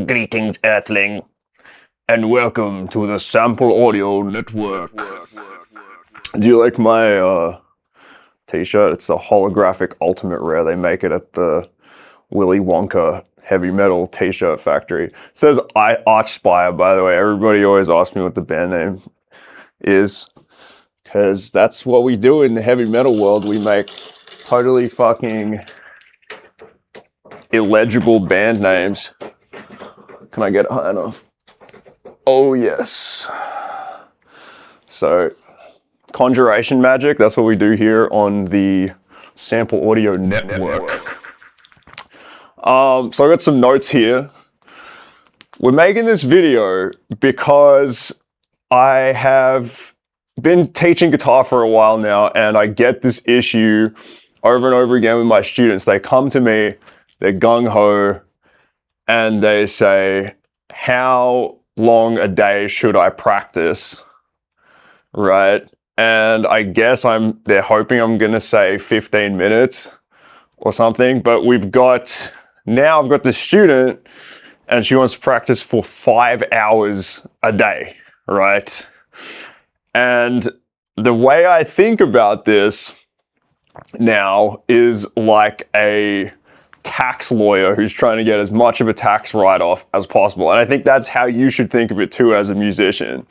Greetings, Earthling, and welcome to the Sample Audio Network. Do you like my t-shirt? It's a holographic ultimate rare. They make it at the Willy Wonka heavy metal t-shirt factory. It says Archspire, by the way. Everybody always asks me what the band name is, because that's what we do in the heavy metal world. We make totally fucking illegible band names. Can I get high enough? Oh yes. So, conjuration magic, that's what we do here on the Sample Audio Network. So I got some notes here. We're making this video because I have been teaching guitar for a while now, and I get this issue over and over again with my students. They come to me, they're gung-ho, and they say, how long a day should I practice, right? And I guess they're hoping I'm gonna say 15 minutes or something, but I've got the student and she wants to practice for 5 hours a day, right? And the way I think about this now is like a tax lawyer who's trying to get as much of a tax write-off as possible. And I think that's how you should think of it too as a musician.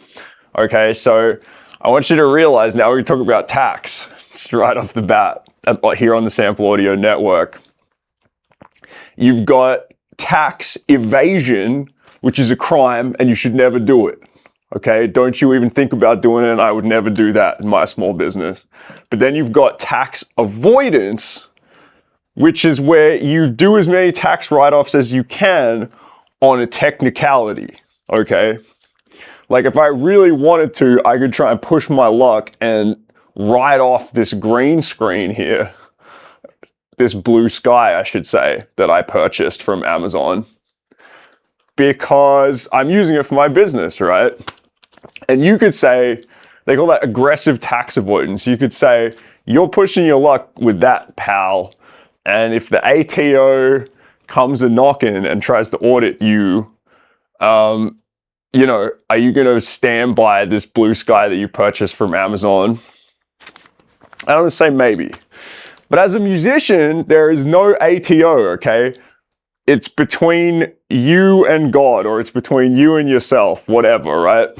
Okay, so I want you to realize now we talk about tax right off the bat here on the Sample Audio Network. You've got tax evasion, which is a crime and you should never do it. Okay, don't you even think about doing it, and I would never do that in my small business. But then you've got tax avoidance, which is where you do as many tax write-offs as you can on a technicality, okay? Like if I really wanted to, I could try and push my luck and write off this green screen here, this blue sky, I should say, that I purchased from Amazon, because I'm using it for my business, right? And you could say, they call that aggressive tax avoidance. You could say, you're pushing your luck with that, pal. And if the ATO comes a knocking and tries to audit you, you know, are you going to stand by this blue sky that you purchased from Amazon? I don't say maybe. But as a musician, there is no ATO, okay? It's between you and God, or it's between you and yourself, whatever, right?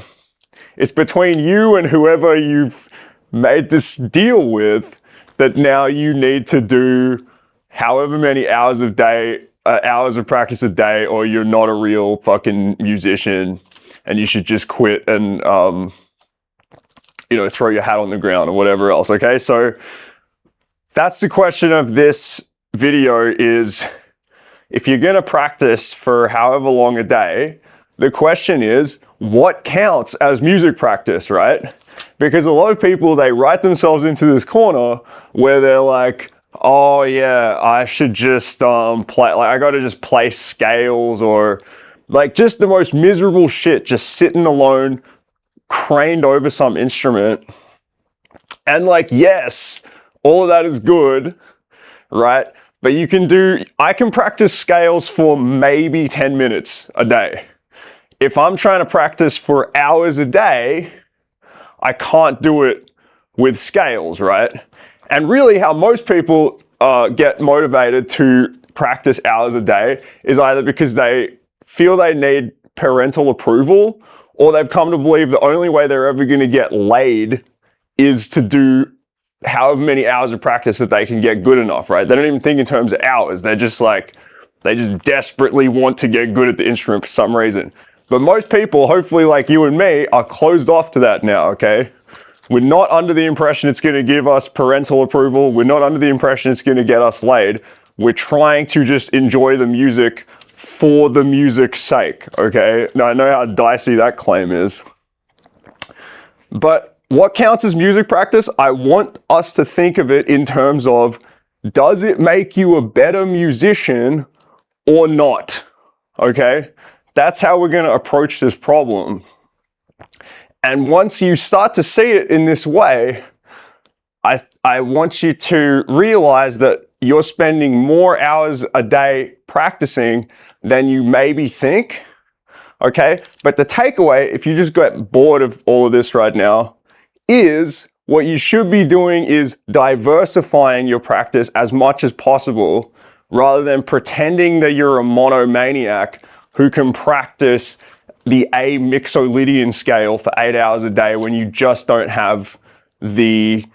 It's between you and whoever you've made this deal with, that now you need to do however many hours of practice a day, or you're not a real fucking musician and you should just quit and, you know, throw your hat on the ground or whatever else, okay? So that's the question of this video is, if you're gonna practice for however long a day, the question is, what counts as music practice, right? Because a lot of people, they write themselves into this corner where they're like, oh yeah, I should just play, like I gotta just play scales, or like just the most miserable shit, just sitting alone, craned over some instrument. And like, yes, all of that is good, right? But I can practice scales for maybe 10 minutes a day. If I'm trying to practice for hours a day, I can't do it with scales, right? And really how most people get motivated to practice hours a day is either because they feel they need parental approval, or they've come to believe the only way they're ever going to get laid is to do however many hours of practice that they can get good enough, right? They don't even think in terms of hours. They're just like, they just desperately want to get good at the instrument for some reason. But most people, hopefully like you and me, are closed off to that now, okay? We're not under the impression it's going to give us parental approval. We're not under the impression it's going to get us laid. We're trying to just enjoy the music for the music's sake, okay? Now, I know how dicey that claim is. But what counts as music practice? I want us to think of it in terms of, does it make you a better musician or not, okay? That's how we're going to approach this problem. And once you start to see it in this way, I want you to realize that you're spending more hours a day practicing than you maybe think, Okay, but the takeaway, if you just get bored of all of this right now, is what you should be doing is diversifying your practice as much as possible, rather than pretending that you're a monomaniac who can practice the A mixolydian scale for 8 hours a day when you just don't have the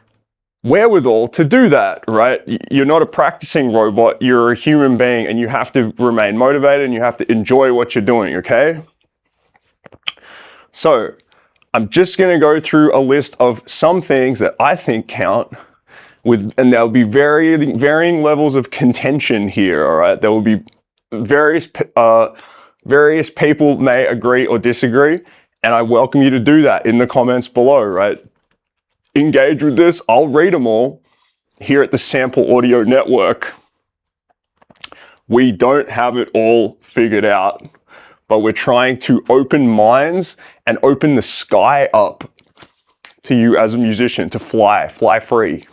wherewithal to do that, right? You're not a practicing robot, you're a human being, and you have to remain motivated and you have to enjoy what you're doing, okay? So, I'm just gonna go through a list of some things that I think count and there'll be varying levels of contention here, all right? There will be various people may agree or disagree, and I welcome you to do that in the comments below, right? Engage with this. I'll read them all here at the Sample Audio Network. We don't have it all figured out, but we're trying to open minds and open the sky up to you as a musician to fly free.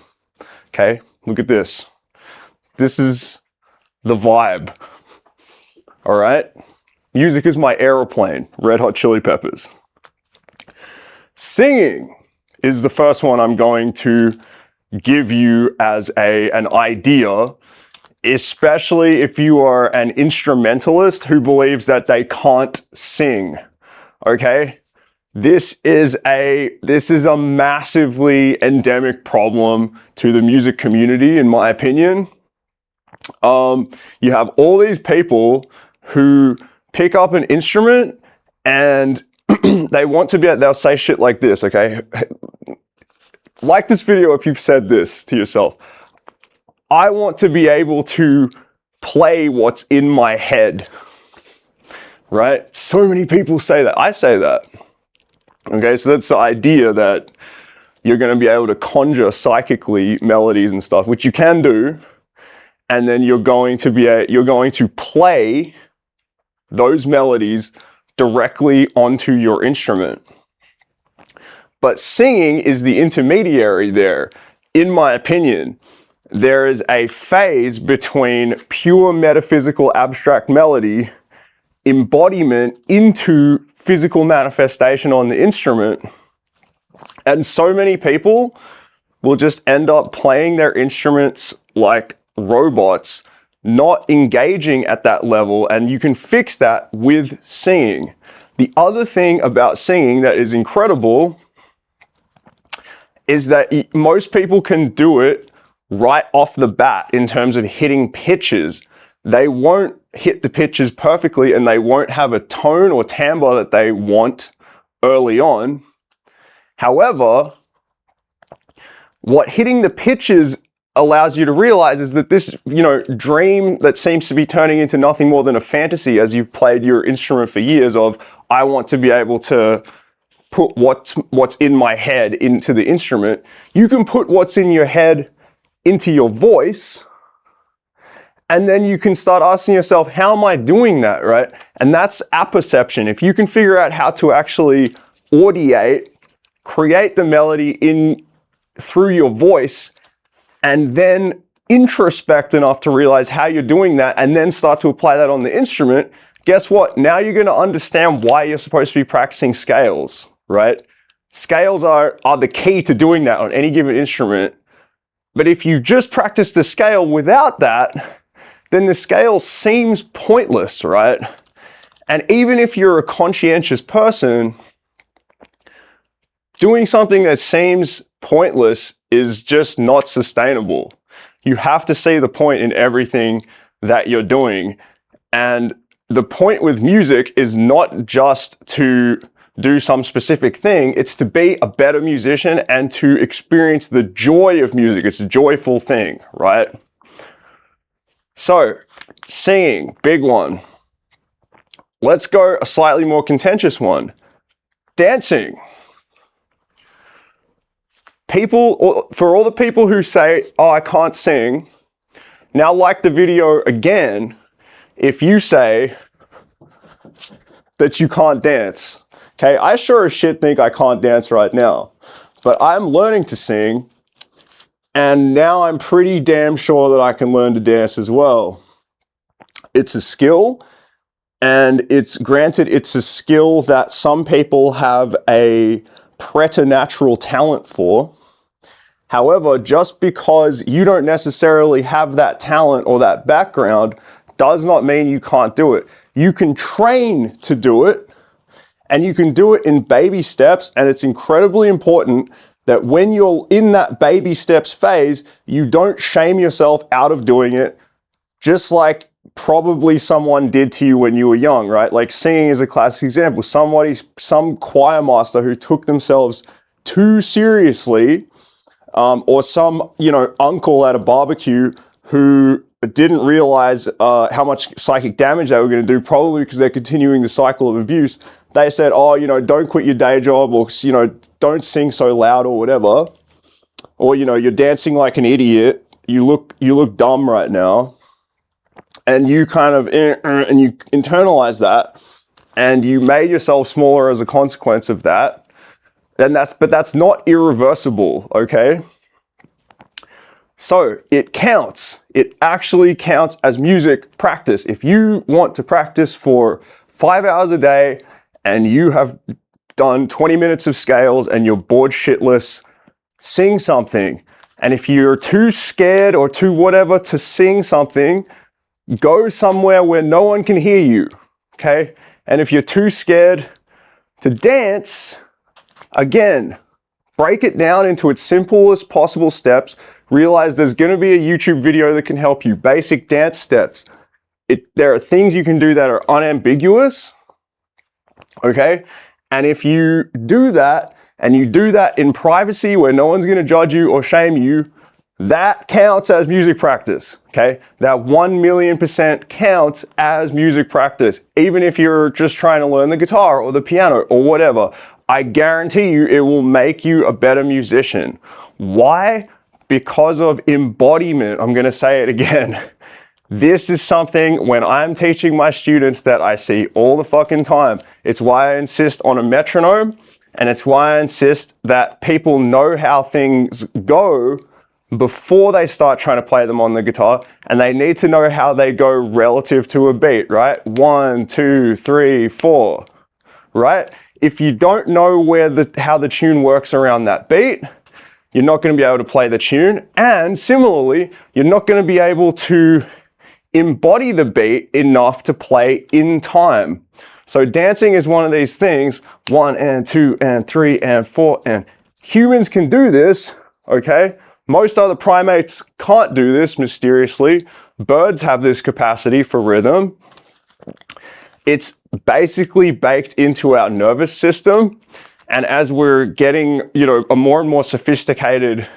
Okay, look at this. This is the vibe. All right, music is my aeroplane. Red Hot Chili Peppers. Singing is the first one I'm going to give you as an idea, especially if you are an instrumentalist who believes that they can't sing. Okay? This is a massively endemic problem to the music community, in my opinion. You have all these people who pick up an instrument and they'll say shit like this, okay? Like this video if you've said this to yourself. I want to be able to play what's in my head, right? So many people say that. I say that. Okay, so that's the idea that you're going to be able to conjure psychically melodies and stuff, which you can do, and then you're going to play those melodies directly onto your instrument. But singing is the intermediary there. In my opinion, there is a phase between pure metaphysical abstract melody, embodiment into physical manifestation on the instrument. And so many people will just end up playing their instruments like robots, not engaging at that level, and you can fix that with singing. The other thing about singing that is incredible is that most people can do it right off the bat in terms of hitting pitches. They won't hit the pitches perfectly and they won't have a tone or timbre that they want early on. However, what hitting the pitches allows you to realize is that this, dream that seems to be turning into nothing more than a fantasy as you've played your instrument for years of, I want to be able to put what's in my head into the instrument. You can put what's in your head into your voice, and then you can start asking yourself, how am I doing that, right? And that's apperception. If you can figure out how to actually audiate, create the melody through your voice, and then introspect enough to realize how you're doing that, and then start to apply that on the instrument, guess what? Now you're going to understand why you're supposed to be practicing scales, right? Scales are the key to doing that on any given instrument. But if you just practice the scale without that, then the scale seems pointless, right? And even if you're a conscientious person, doing something that seems pointless is just not sustainable. You have to see the point in everything that you're doing. And the point with music is not just to do some specific thing, it's to be a better musician and to experience the joy of music. It's a joyful thing, right? So, singing, big one. Let's go a slightly more contentious one. Dancing. For all the people who say, oh, I can't sing, now like the video again if you say that you can't dance. Okay, I sure as shit think I can't dance right now, but I'm learning to sing, and now I'm pretty damn sure that I can learn to dance as well. It's a skill. And it's granted, it's a skill that some people have a preternatural talent for. However, just because you don't necessarily have that talent or that background does not mean you can't do it. You can train to do it, and you can do it in baby steps, and it's incredibly important that when you're in that baby steps phase, you don't shame yourself out of doing it, just like probably someone did to you when you were young, right? Like singing is a classic example. Some choir master who took themselves too seriously, or some, uncle at a barbecue who didn't realize how much psychic damage they were going to do, probably because they're continuing the cycle of abuse. They said, oh, don't quit your day job, or, don't sing so loud or whatever. Or, you're dancing like an idiot. You look dumb right now. And you kind of, and you internalize that, and you made yourself smaller as a consequence of that. But that's not irreversible, okay? So it counts. It actually counts as music practice. If you want to practice for 5 hours a day and you have done 20 minutes of scales and you're bored shitless, sing something. And if you're too scared or too whatever to sing something, go somewhere where no one can hear you, okay? And if you're too scared to dance, again, break it down into its simplest possible steps. Realize there's going to be a YouTube video that can help you. Basic dance steps. There are things you can do that are unambiguous, okay? And if you do that, and you do that in privacy where no one's going to judge you or shame you, that counts as music practice, okay? That 1,000,000% counts as music practice, even if you're just trying to learn the guitar or the piano or whatever. I guarantee you it will make you a better musician. Why? Because of embodiment. I'm going to say it again. This is something when I'm teaching my students that I see all the fucking time. It's why I insist on a metronome, and it's why I insist that people know how things go before they start trying to play them on the guitar, and they need to know how they go relative to a beat, right? 1, 2, 3, 4, right? If you don't know how the tune works around that beat, you're not going to be able to play the tune. And similarly, you're not going to be able to embody the beat enough to play in time. So dancing is one of these things, 1 and 2 and 3 and 4, and humans can do this, okay? Most other primates can't do this mysteriously. Birds have this capacity for rhythm. It's basically baked into our nervous system. And as we're getting, a more and more sophisticated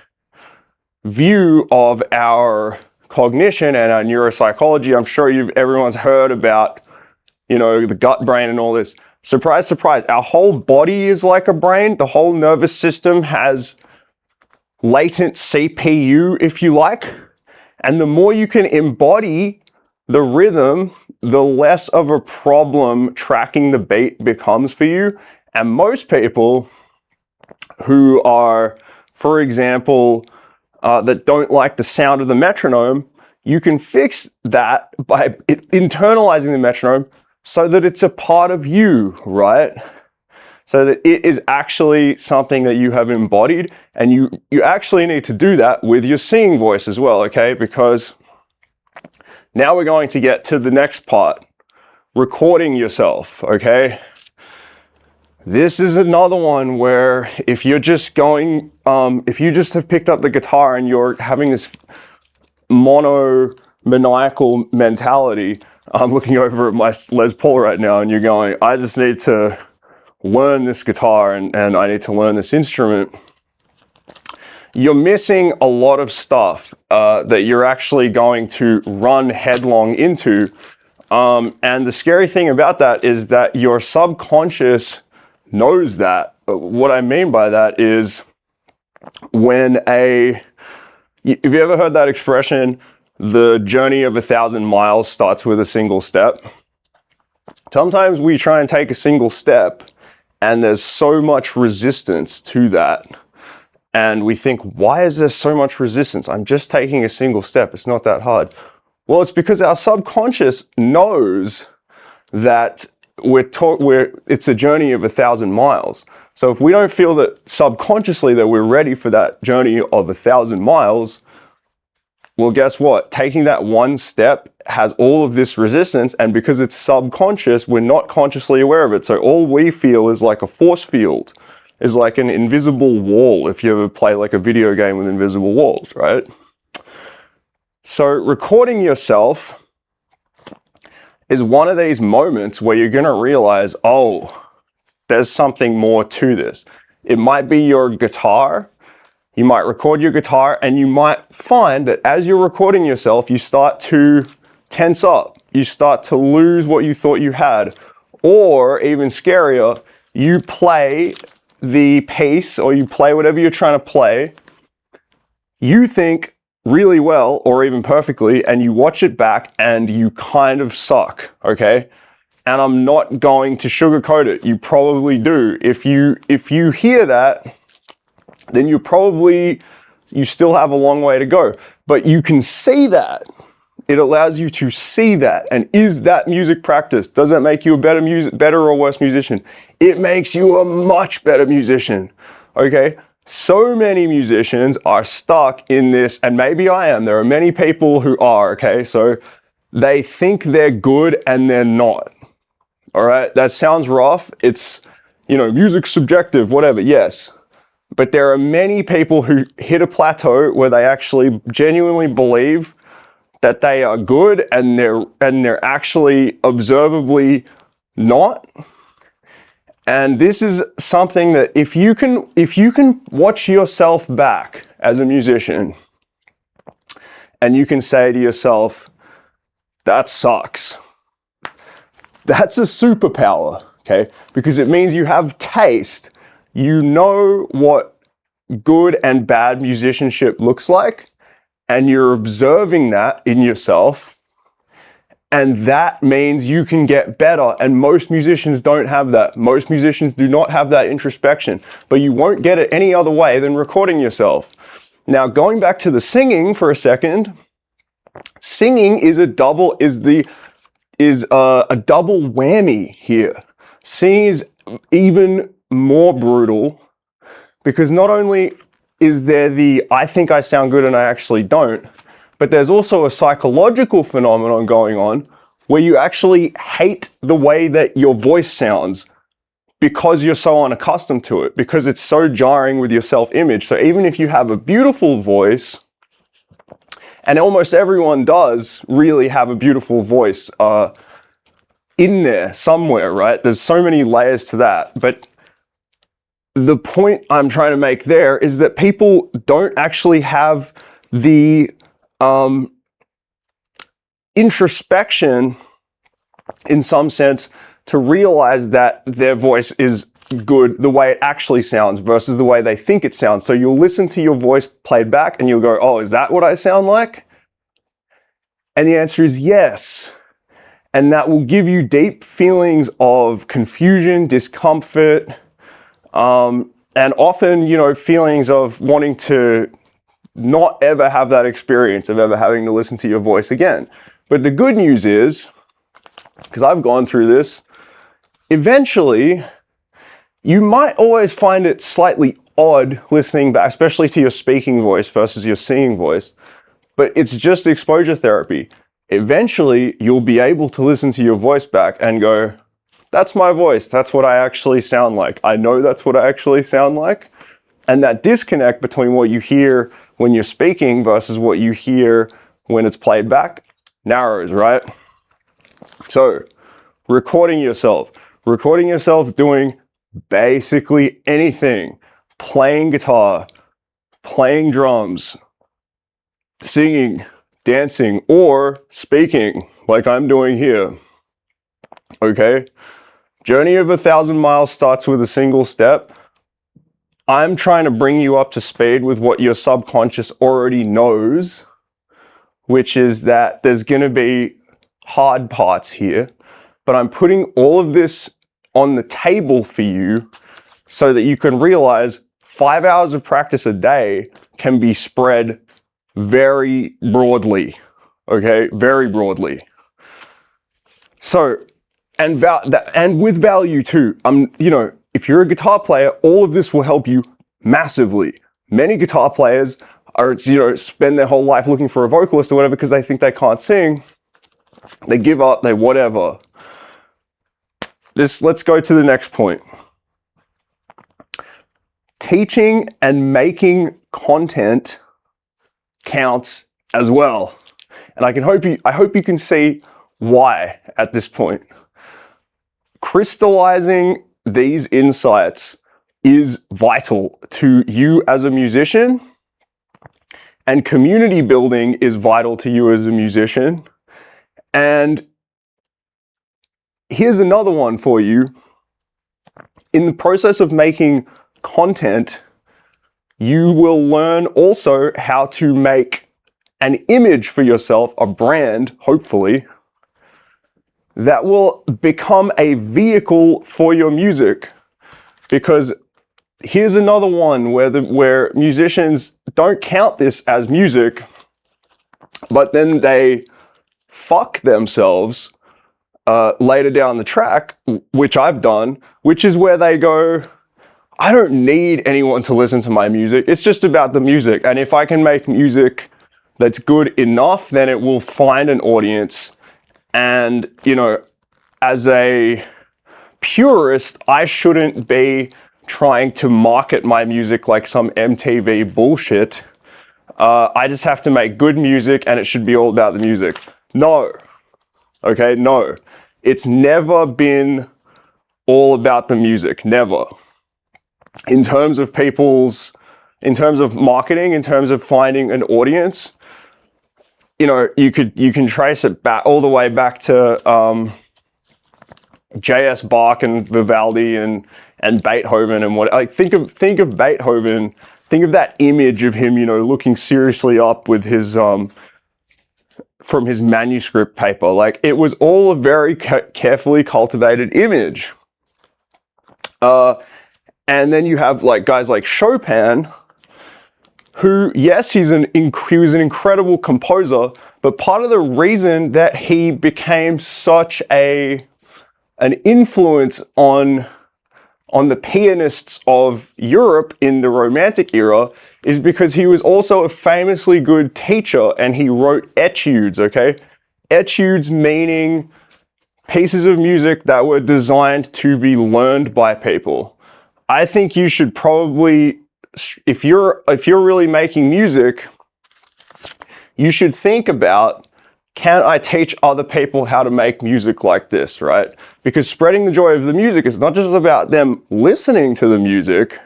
view of our cognition and our neuropsychology, I'm sure everyone's heard about, the gut brain and all this. Surprise, surprise, our whole body is like a brain. The whole nervous system has latent CPU, if you like. And the more you can embody the rhythm, the less of a problem tracking the beat becomes for you. And most people who are, for example, that don't like the sound of the metronome, you can fix that by internalizing the metronome so that it's a part of you, right? So that it is actually something that you have embodied, and you actually need to do that with your singing voice as well, okay? Because now we're going to get to the next part, recording yourself, okay? This is another one where if you're just going, if you just have picked up the guitar and you're having this monomaniacal mentality, I'm looking over at my Les Paul right now and you're going, I just need to learn this guitar and I need to learn this instrument. You're missing a lot of stuff that you're actually going to run headlong into. And the scary thing about that is that your subconscious knows that. What I mean by that is have you ever heard that expression, the journey of 1,000 miles starts with a single step? Sometimes we try and take a single step and there's so much resistance to that. And we think, why is there so much resistance? I'm just taking a single step. It's not that hard. Well, it's because our subconscious knows that it's a journey of 1,000 miles. So if we don't feel that subconsciously that we're ready for that journey of 1,000 miles, well, guess what? Taking that one step has all of this resistance, and because it's subconscious, we're not consciously aware of it. So all we feel is like a force field, is like an invisible wall, if you ever play like a video game with invisible walls, right? So recording yourself is one of these moments where you're going to realize, oh, there's something more to this. It might be your guitar. You might record your guitar, and you might find that as you're recording yourself, you start to tense up. You start to lose what you thought you had. Or even scarier, you play the piece, or you play whatever you're trying to play, you think really well or even perfectly, and you watch it back and you kind of suck, okay? And I'm not going to sugarcoat it. You probably do. If you hear that, then you still have a long way to go. But you can see that. It allows you to see that. And is that music practice? Does that make you a better or worse musician? It makes you a much better musician, okay? So many musicians are stuck in this, and maybe I am. There are many people who are, okay? So they think they're good and they're not, all right? That sounds rough. It's, music's subjective, whatever, yes. But there are many people who hit a plateau where they actually genuinely believe that they are good and they're actually observably not. And this is something that if you can watch yourself back as a musician and you can say to yourself, that sucks. That's a superpower, okay? Because it means you have taste. You know what good and bad musicianship looks like, and you're observing that in yourself, and that means you can get better. And most musicians don't have that. Most musicians do not have that introspection, but you won't get it any other way than recording yourself. Now, going back to the singing for a second, singing is a double whammy here. Singing is even more brutal, because not only is there I think I sound good and I actually don't, but there's also a psychological phenomenon going on where you actually hate the way that your voice sounds because you're so unaccustomed to it, because it's so jarring with your self-image. So even if you have a beautiful voice, and almost everyone does really have a beautiful voice in there somewhere, right? There's so many layers to that. But the point I'm trying to make there is that people don't actually have the introspection, in some sense, to realize that their voice is good the way it actually sounds versus the way they think it sounds. So you'll listen to your voice played back and you'll go, oh, is that what I sound like? And the answer is yes. And that will give you deep feelings of confusion, discomfort, and often, feelings of wanting to not ever have that experience of ever having to listen to your voice again. But the good news is, because I've gone through this, eventually you might always find it slightly odd listening back, especially to your speaking voice versus your singing voice, but it's just exposure therapy. Eventually you'll be able to listen to your voice back and go, that's my voice, that's what I actually sound like. I know that's what I actually sound like. And that disconnect between what you hear when you're speaking versus what you hear when it's played back narrows, right? So, recording yourself doing basically anything, playing guitar, playing drums, singing, dancing, or speaking like I'm doing here, okay? Journey of 1,000 miles starts with a single step. I'm trying to bring you up to speed with what your subconscious already knows, which is that there's going to be hard parts here, but I'm putting all of this on the table for you so that you can realize 5 hours of practice a day can be spread very broadly, okay? Very broadly. So and with value too. You know, if you're a guitar player, all of this will help you massively. Many guitar players are, you know, spend their whole life looking for a vocalist or whatever because they think they can't sing. They give up, they whatever. Let's go to the next point. Teaching and making content counts as well. And I hope you can see why at this point. Crystallizing these insights is vital to you as a musician, and community building is vital to you as a musician. And here's another one for you. In the process of making content, you will learn also how to make an image for yourself, a brand, hopefully, that will become a vehicle for your music. Because here's another one where musicians don't count this as music, but then they fuck themselves later down the track, which I've done, which is where they go, I don't need anyone to listen to my music. It's just about the music. And if I can make music that's good enough, then it will find an audience. And, you know, as a purist, I shouldn't be trying to market my music like some MTV bullshit. I just have to make good music and it should be all about the music. No. Okay, no. It's never been all about the music. Never. In terms of marketing, in terms of finding an audience, you know, you can trace it back all the way back to J.S. Bach and Vivaldi and Beethoven and what. Like think of Beethoven. Think of that image of him, you know, looking seriously up with his from his manuscript paper. Like it was all a very carefully cultivated image. And then you have like guys like Chopin, who, yes, he was an incredible composer, but part of the reason that he became such an influence on the pianists of Europe in the Romantic era is because he was also a famously good teacher and he wrote etudes, okay? Etudes meaning pieces of music that were designed to be learned by people. I think you should probably, if you're really making music, you should think about, can I teach other people how to make music like this, right? Because spreading the joy of the music is not just about them listening to the music,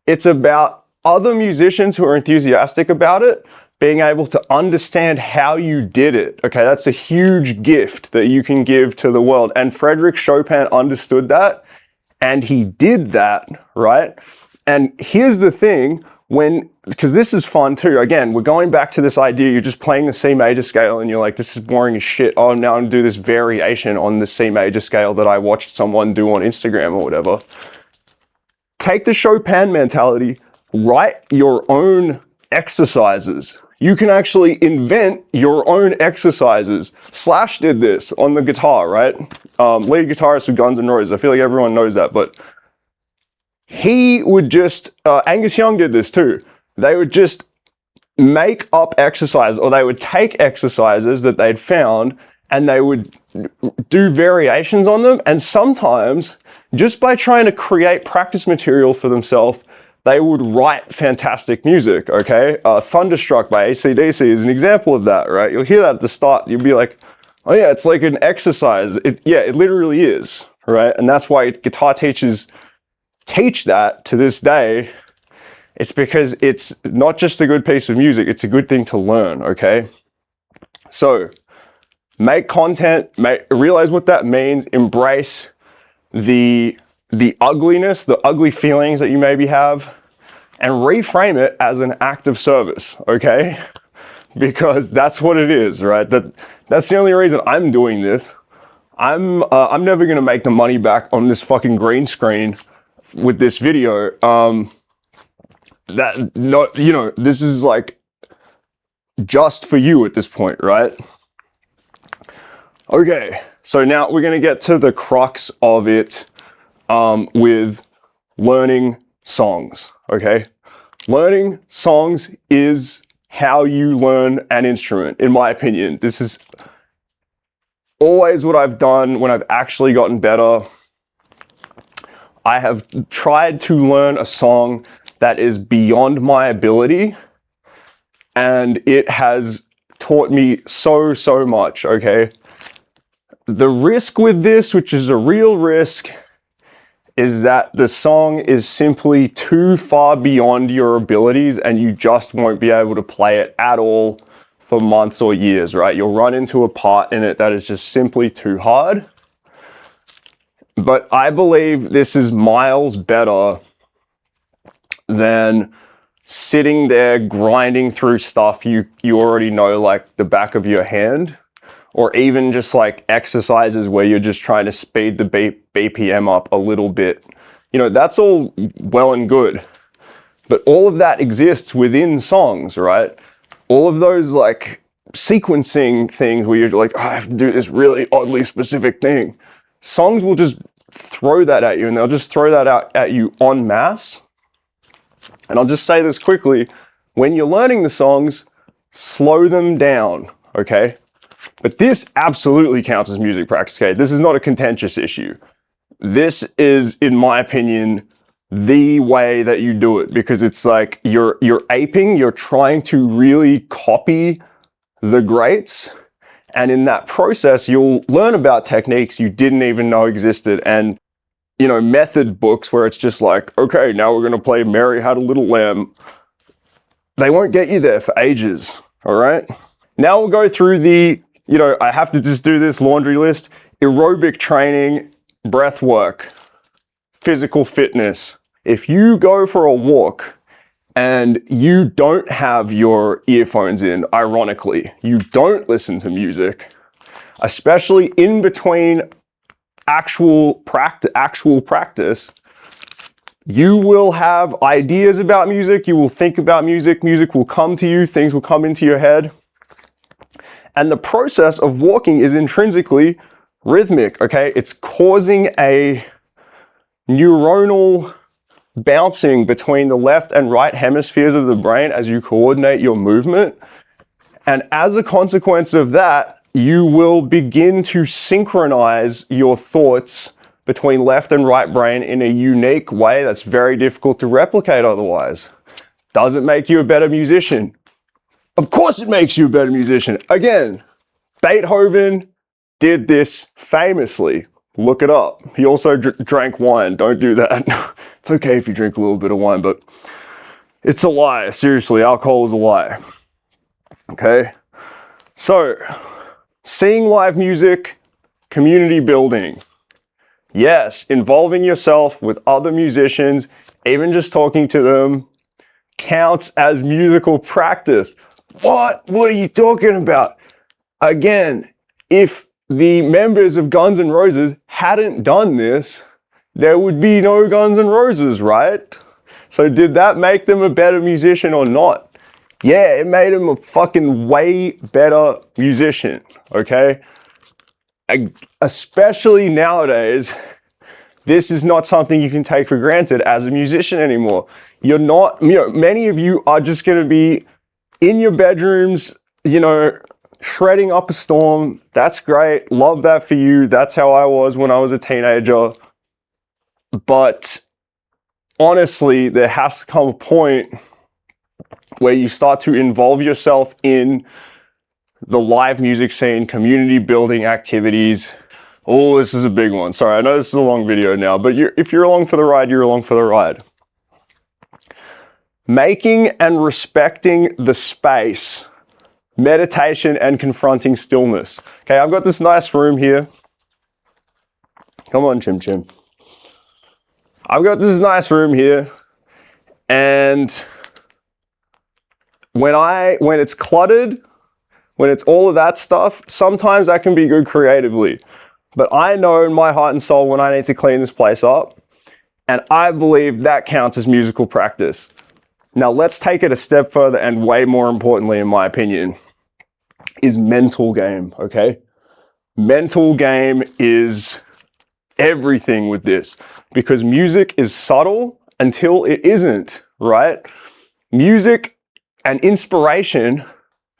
it's about other musicians who are enthusiastic about it being able to understand how you did it. Okay, that's a huge gift that you can give to the world. And Frédéric Chopin understood that, and he did that, right? And here's the thing, because this is fun too. Again, we're going back to this idea, you're just playing the C major scale and you're like, this is boring as shit. Oh, now I'm gonna do this variation on the C major scale that I watched someone do on Instagram or whatever. Take the Chopin mentality, write your own exercises. You can actually invent your own exercises. Slash did this on the guitar, right? Lead guitarist with Guns N' Roses. I feel like everyone knows that, but he would just, Angus Young did this too. They would just make up exercises, or they would take exercises that they'd found and they would do variations on them. And sometimes, just by trying to create practice material for themselves, they would write fantastic music, okay? Thunderstruck by AC/DC is an example of that, right? You'll hear that at the start. You'll be like, oh yeah, it's like an exercise. It literally is, right? And that's why guitar teachers teach that to this day. It's because it's not just a good piece of music, it's a good thing to learn, okay? So, make content, realize what that means, embrace the ugliness, the ugly feelings that you maybe have, and reframe it as an act of service, okay? Because that's what it is, right? That's the only reason I'm doing this. I'm never gonna make the money back on this fucking green screen with this video. This is like just for you at this point, right? Okay, So now we're going to get to the crux of it with learning songs, okay? Learning songs is how you learn an instrument, in my opinion. This is always what I've done when I've actually gotten better. I have tried to learn a song that is beyond my ability, and it has taught me so much, okay? The risk with this, which is a real risk, is that the song is simply too far beyond your abilities and you just won't be able to play it at all for months or years, right? You'll run into a part in it that is just simply too hard. But I believe this is miles better than sitting there grinding through stuff you already know like the back of your hand, or even just like exercises where you're just trying to speed the BPM up a little bit. You know, that's all well and good, but all of that exists within songs, right? All of those like sequencing things where you're like, oh, I have to do this really oddly specific thing. Songs will just throw that at you, and they'll just throw that out at you en masse. And I'll just say this quickly, when you're learning the songs, slow them down, okay? But this absolutely counts as music practice, okay? This is not a contentious issue. This is, in my opinion, the way that you do it, because it's like you're aping, you're trying to really copy the greats, and in that process, you'll learn about techniques you didn't even know existed, and you know, method books where it's just like, okay, now we're gonna play Mary Had a Little Lamb. They won't get you there for ages, all right? Now we'll go through the, you know, I have to just do this laundry list: aerobic training, breath work, physical fitness. If you go for a walk and you don't have your earphones in, ironically, you don't listen to music, especially in between actual practice, you will have ideas about music, you will think about music, music will come to you, things will come into your head. And the process of walking is intrinsically rhythmic, okay? It's causing a neuronal bouncing between the left and right hemispheres of the brain as you coordinate your movement. And as a consequence of that, you will begin to synchronize your thoughts between left and right brain in a unique way that's very difficult to replicate otherwise. Does it make you a better musician? Of course it makes you a better musician. Again, Beethoven did this famously. Look it up. He also drank wine. Don't do that. It's okay if you drink a little bit of wine, but it's a lie. Seriously, alcohol is a lie. Okay? So, seeing live music, community building. Yes, involving yourself with other musicians, even just talking to them, counts as musical practice. What? What are you talking about? Again, if the members of Guns N' Roses hadn't done this, there would be no Guns N' Roses, right? So did that make them a better musician or not? Yeah, it made him a fucking way better musician, okay? Especially nowadays, this is not something you can take for granted as a musician anymore. You're not, you know, many of you are just gonna be in your bedrooms, you know, shredding up a storm. That's great, love that for you. That's how I was when I was a teenager. But honestly, there has to come a point where you start to involve yourself in the live music scene, community building activities. Oh, this is a big one. Sorry, I know this is a long video now, but if you're along for the ride, you're along for the ride. Making and respecting the space, meditation and confronting stillness. Okay, I've got this nice room here. Come on, Chim Chim. I've got this nice room here, and when it's cluttered, when it's all of that stuff, sometimes that can be good creatively. But I know in my heart and soul when I need to clean this place up, and I believe that counts as musical practice. Now let's take it a step further, and way more importantly, in my opinion, is mental game, okay? Mental game is everything with this, because music is subtle until it isn't, right? Music and inspiration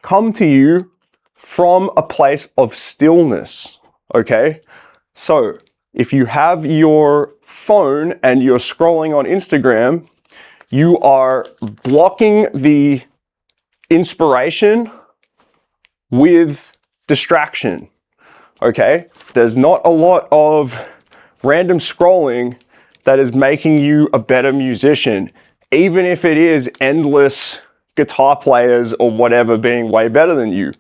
come to you from a place of stillness, okay? So if you have your phone and you're scrolling on Instagram, you are blocking the inspiration with distraction, okay? There's not a lot of random scrolling that is making you a better musician, even if it is endless guitar players or whatever being way better than you.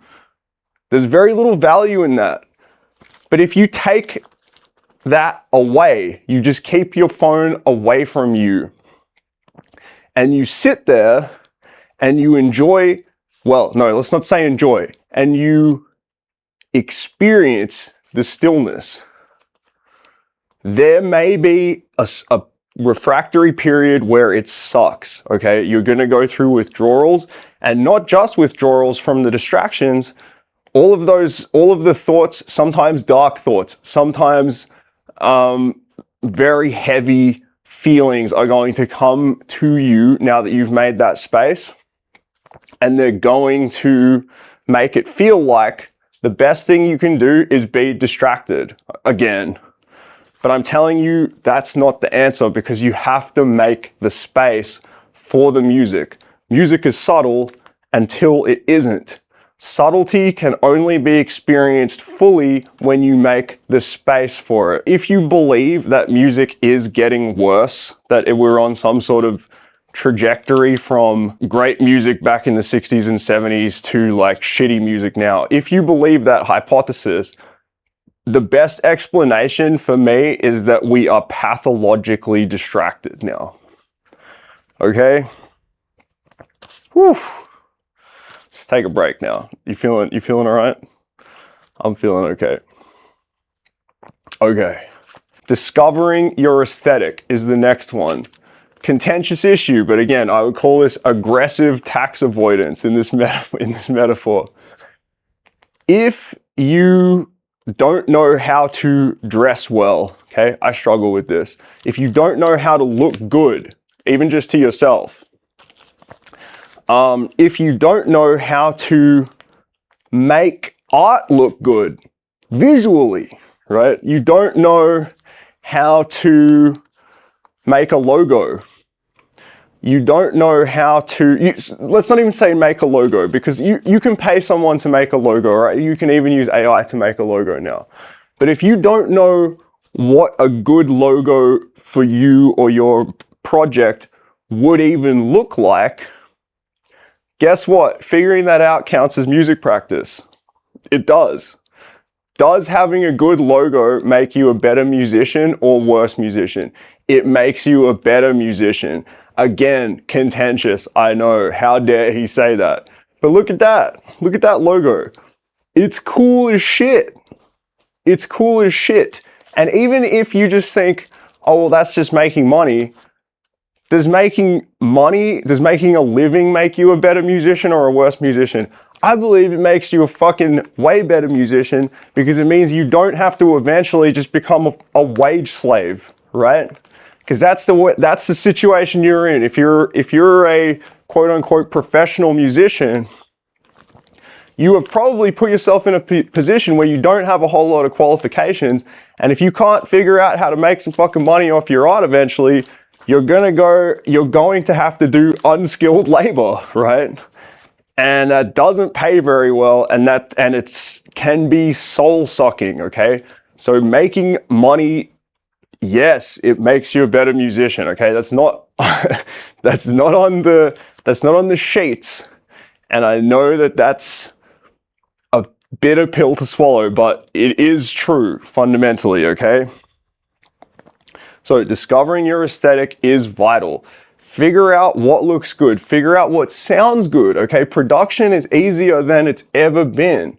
There's very little value in that. But if you take that away, you just keep your phone away from you, and you sit there and you enjoy, well, no, let's not say enjoy, and you experience the stillness. There may be a refractory period where it sucks, okay? You're gonna go through withdrawals, and not just withdrawals from the distractions, all of the thoughts, sometimes dark thoughts, sometimes very heavy feelings are going to come to you now that you've made that space, and they're going to make it feel like the best thing you can do is be distracted again. But I'm telling you, that's not the answer, because you have to make the space for the music. Music is subtle until it isn't. Subtlety can only be experienced fully when you make the space for it. If you believe that music is getting worse, that we're on some sort of trajectory from great music back in the 60s and 70s to like shitty music now, if you believe that hypothesis, the best explanation for me is that we are pathologically distracted now. Okay? Whew. Just take a break now. You feeling all right? I'm feeling okay. Okay. Discovering your aesthetic is the next one. Contentious issue, but again, I would call this aggressive tax avoidance in this metaphor. If you don't know how to dress well, okay? I struggle with this. If you don't know how to look good, even just to yourself, if you don't know how to make art look good visually, right? You don't know how to make a logo. You don't know how to, let's not even say make a logo, because you can pay someone to make a logo, right? You can even use AI to make a logo now. But if you don't know what a good logo for you or your project would even look like, guess what? Figuring that out counts as music practice. It does. Does having a good logo make you a better musician or worse musician? It makes you a better musician. Again, contentious, I know. How dare he say that? But look at that. Look at that logo. It's cool as shit. It's cool as shit. And even if you just think, oh, well, that's just making money, does making a living make you a better musician or a worse musician? I believe it makes you a fucking way better musician, because it means you don't have to eventually just become a wage slave, right? Because that's the situation you're in. If you're a quote unquote professional musician, you have probably put yourself in a position where you don't have a whole lot of qualifications, and if you can't figure out how to make some fucking money off your art eventually, you're going to have to do unskilled labor, right? And that doesn't pay very well, and it can be soul sucking, okay? So making money, yes, it makes you a better musician, okay? That's not on the sheets. And I know that that's a bitter pill to swallow, but it is true fundamentally, okay? So discovering your aesthetic is vital. Figure out what looks good. Figure out what sounds good, okay? Production is easier than it's ever been.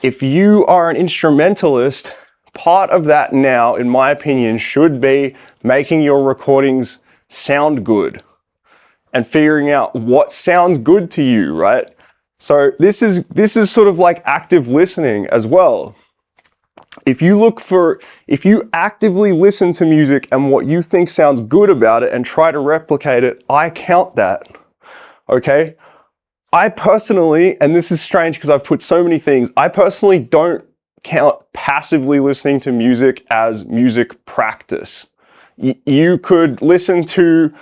If you are an instrumentalist, part of that now, in my opinion, should be making your recordings sound good and figuring out what sounds good to you, right? So this is sort of like active listening as well. If you actively listen to music and what you think sounds good about it and try to replicate it, I count that, okay? I personally, and this is strange because I've put so many things, I personally don't count passively listening to music as music practice. You could listen to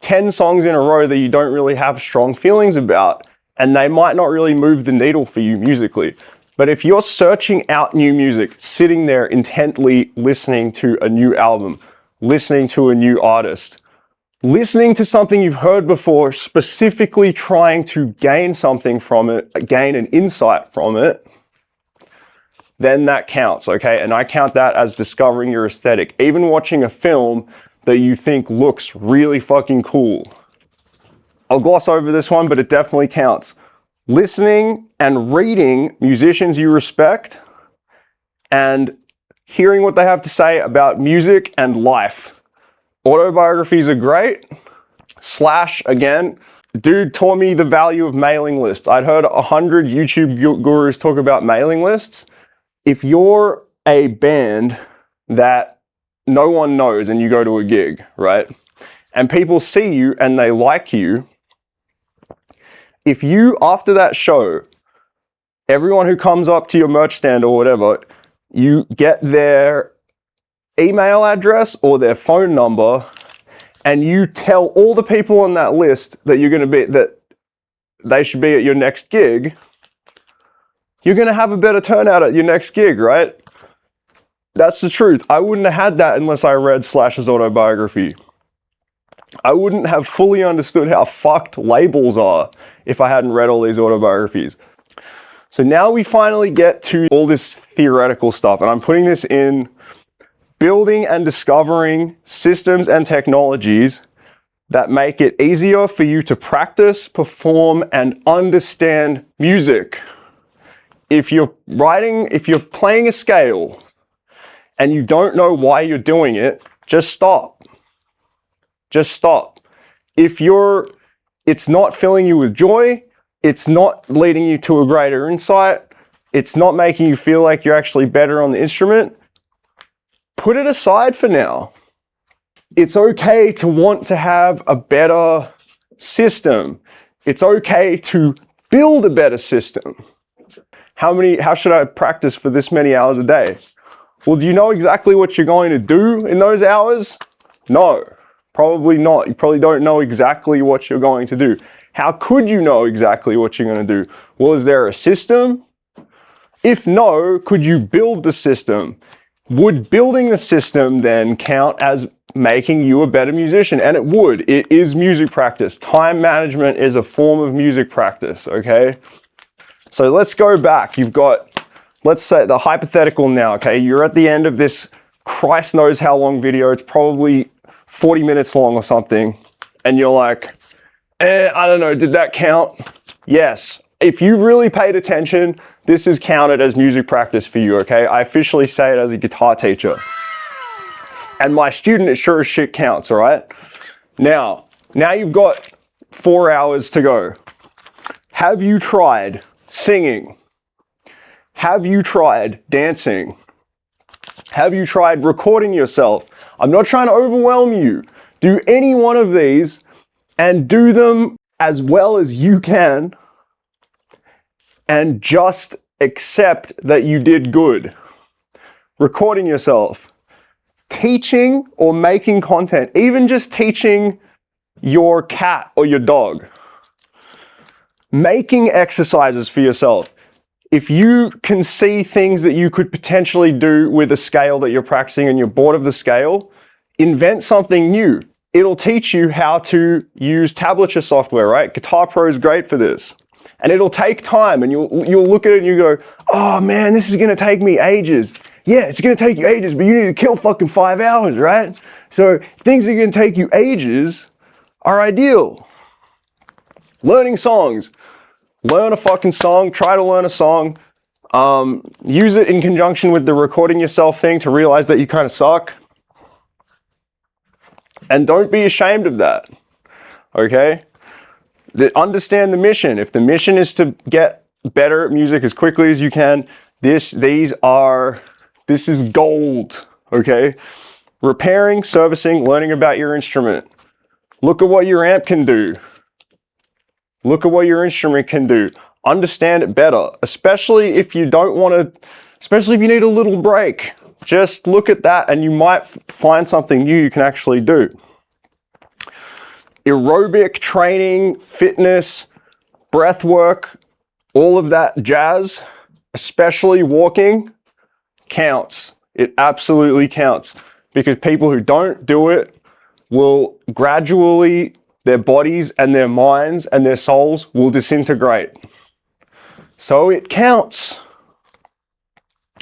10 songs in a row that you don't really have strong feelings about, and they might not really move the needle for you musically. But if you're searching out new music, sitting there intently listening to a new album, listening to a new artist, listening to something you've heard before, specifically trying to gain something from it, gain an insight from it, then that counts, okay? And I count that as discovering your aesthetic. Even watching a film that you think looks really fucking cool. I'll gloss over this one, but it definitely counts. Listening and reading musicians you respect and hearing what they have to say about music and life. Autobiographies are great. Slash, again, dude taught me the value of mailing lists. I'd heard 100 YouTube gurus talk about mailing lists. If you're a band that no one knows and you go to a gig, right? And people see you and they like you, if you, after that show, everyone who comes up to your merch stand or whatever, you get their email address or their phone number, and you tell all the people on that list that you're going to be, that they should be at your next gig, you're going to have a better turnout at your next gig, right? That's the truth. I wouldn't have had that unless I read Slash's autobiography. I wouldn't have fully understood how fucked labels are if I hadn't read all these autobiographies. So now we finally get to all this theoretical stuff, and I'm putting this in building and discovering systems and technologies that make it easier for you to practice, perform, and understand music. If you're playing a scale and you don't know why you're doing it, just stop. Just stop. If it's not filling you with joy, it's not leading you to a greater insight, it's not making you feel like you're actually better on the instrument, put it aside for now. It's okay to want to have a better system. It's okay to build a better system. How should I practice for this many hours a day? Well, do you know exactly what you're going to do in those hours? No. Probably not. You probably don't know exactly what you're going to do. How could you know exactly what you're going to do? Well, is there a system? If no, could you build the system? Would building the system then count as making you a better musician? And it would. It is music practice. Time management is a form of music practice, okay? So let's go back. You've got, let's say the hypothetical now, okay? You're at the end of this Christ knows how long video. It's probably 40 minutes long or something, and you're like, I don't know, did that count? Yes. If you really paid attention, this is counted as music practice for you, okay? I officially say it as a guitar teacher. And my student, it sure as shit counts, all right? Now you've got 4 hours to go. Have you tried singing? Have you tried dancing? Have you tried recording yourself? I'm not trying to overwhelm you. Do any one of these and do them as well as you can and just accept that you did good. Recording yourself, teaching or making content, even just teaching your cat or your dog, making exercises for yourself. If you can see things that you could potentially do with a scale that you're practicing and you're bored of the scale, invent something new. It'll teach you how to use tablature software, right? Guitar Pro is great for this. And it'll take time, and you'll look at it and you go, oh man, this is gonna take me ages. Yeah, it's gonna take you ages, but you need to kill fucking 5 hours, right? So things that are gonna take you ages are ideal. Learning songs. Learn a fucking song, try to learn a song, use it in conjunction with the recording yourself thing to realize that you kind of suck. And don't be ashamed of that, okay? Understand the mission. If the mission is to get better at music as quickly as you can, these are This is gold, okay? Repairing, servicing, learning about your instrument. Look at what your amp can do. Look at what your instrument can do. Understand it better, especially if you don't want to, especially if you need a little break. Just look at that and you might find something new you can actually do. Aerobic training, fitness, breath work, all of that jazz, especially walking, counts. It absolutely counts, because people who don't do it will gradually, their bodies and their minds and their souls will disintegrate. So it counts.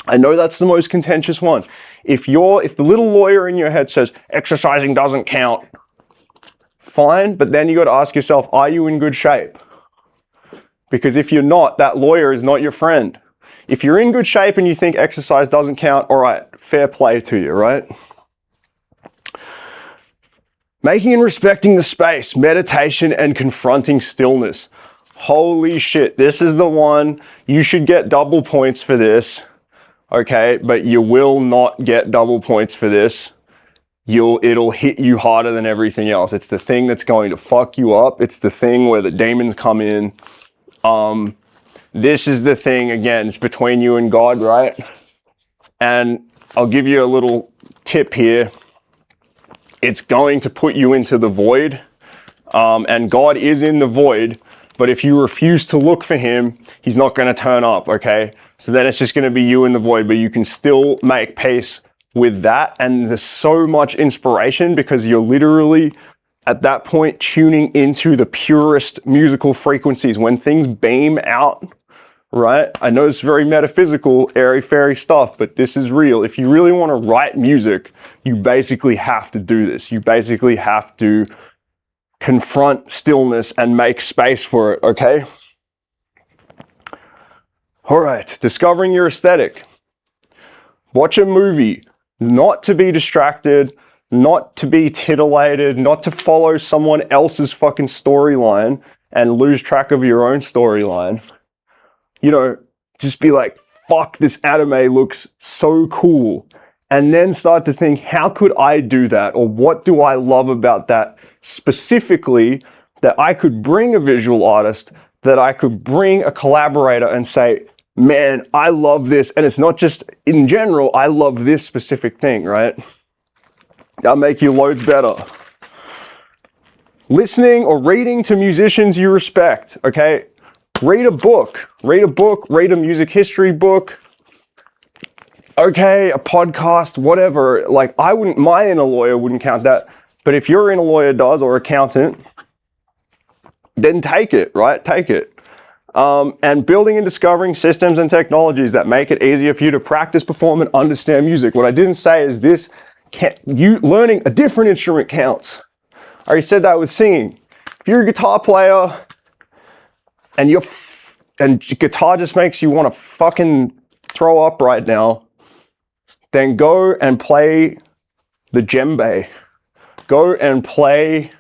I know that's the most contentious one. If the little lawyer in your head says exercising doesn't count, fine, but then you got to ask yourself, are you in good shape? Because if you're not, that lawyer is not your friend. If you're in good shape and you think exercise doesn't count, all right, fair play to you, right? Making and respecting the space, meditation and confronting stillness. Holy shit, this is the one. You should get double points for this, okay? But you will not get double points for this. It'll hit you harder than everything else. It's the thing that's going to fuck you up. It's the thing where the demons come in. This is the thing, again, it's between you and God, right? And I'll give you a little tip here. It's going to put you into the void, and God is in the void, but if you refuse to look for him, he's not going to turn up, okay? So then it's just going to be you in the void, but you can still make peace with that, and there's so much inspiration because you're literally at that point tuning into the purest musical frequencies. When things beam out, right? I know it's very metaphysical, airy-fairy stuff, but this is real. If you really want to write music, you basically have to do this. You basically have to confront stillness and make space for it, okay? All right, discovering your aesthetic. Watch a movie, not to be distracted, not to be titillated, not to follow someone else's fucking storyline and lose track of your own storyline. You know, just be like, fuck, this anime looks so cool. And then start to think, how could I do that? Or what do I love about that specifically that I could bring a visual artist, that I could bring a collaborator and say, man, I love this. And it's not just in general, I love this specific thing, right? That'll make you loads better. Listening or reading to musicians you respect, okay? Read a book, read a music history book, okay, a podcast, whatever. Like my inner lawyer wouldn't count that, but if your inner lawyer does, or accountant, then take it, right? Take it. And building and discovering systems and technologies that make it easier for you to practice, perform, and understand music. What I didn't say is learning a different instrument counts. I already said that with singing. If you're a guitar player and guitar just makes you want to fucking throw up right now, then go and play the djembe. Go and play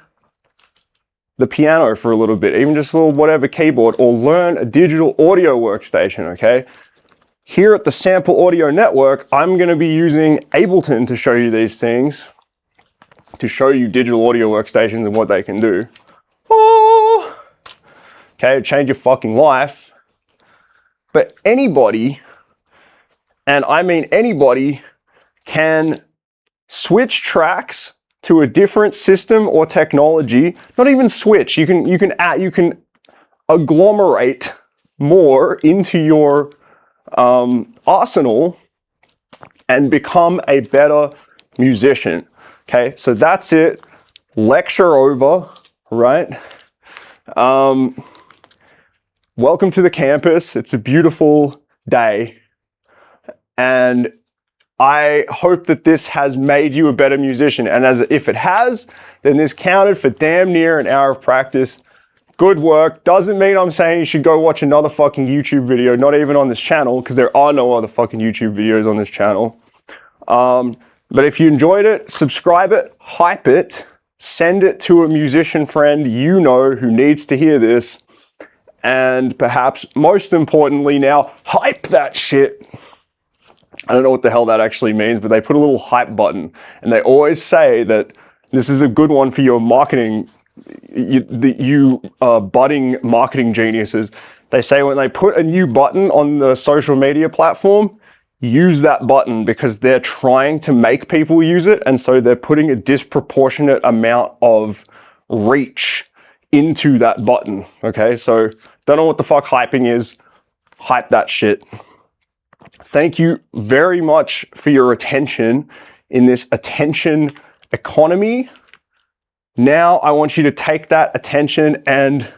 the piano for a little bit, even just a little whatever keyboard, or learn a digital audio workstation, okay? Here at the Sample Audio Network, I'm going to be using Ableton to show you these things, to show you digital audio workstations and what they can do. Oh! Okay, change your fucking life. But anybody, and I mean anybody, can switch tracks to a different system or technology. Not even switch. You can agglomerate more into your arsenal and become a better musician. Okay, so that's it. Lecture over, right? Welcome to the campus. It's a beautiful day, and I hope that this has made you a better musician. And if it has, then this counted for damn near an hour of practice. Good work. Doesn't mean I'm saying you should go watch another fucking YouTube video, not even on this channel, because there are no other fucking YouTube videos on this channel. But if you enjoyed it, subscribe it, hype it, send it to a musician friend you know who needs to hear this. And perhaps most importantly now, hype that shit. I don't know what the hell that actually means, but they put a little hype button, and they always say that this is a good one for your marketing, you budding marketing geniuses. They say when they put a new button on the social media platform, use that button, because they're trying to make people use it, and so they're putting a disproportionate amount of reach into that button. Okay, so don't know what the fuck hyping is. Hype that shit. Thank you very much for your attention in this attention economy. Now I want you to take that attention and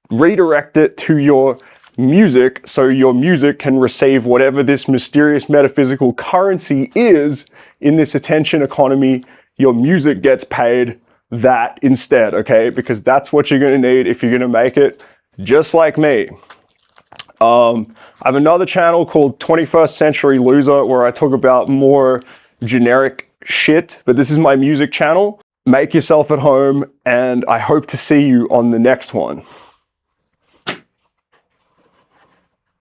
redirect it to your music, so your music can receive whatever this mysterious metaphysical currency is in this attention economy. Your music gets paid that instead, okay? Because that's what you're gonna need if you're gonna make it just like me. I have another channel called 21st Century Loser where I talk about more generic shit, but this is my music channel. Make yourself at home, and I hope to see you on the next one.